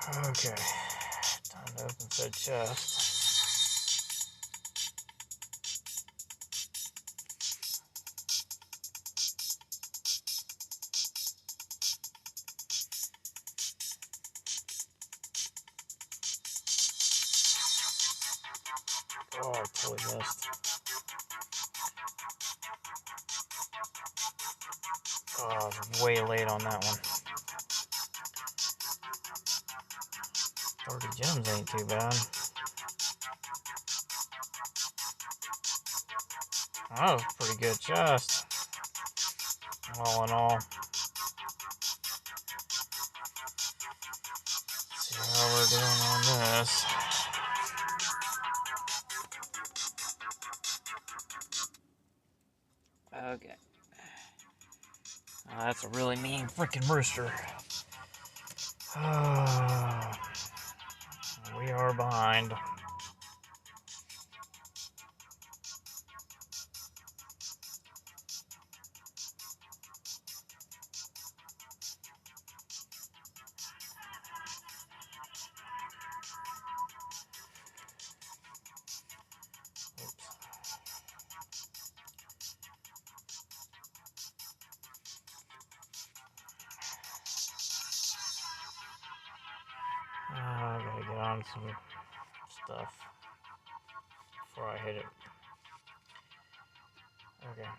Okay, time to open said chest. Oh, I totally missed. Oh, I was way late on that one. 30 gems ain't too bad. That was a pretty good chest. All in all. Let's see how we're doing on this. Okay. Oh, that's a really mean freaking rooster. We are behind. I gotta get on some stuff before I hit it. Okay.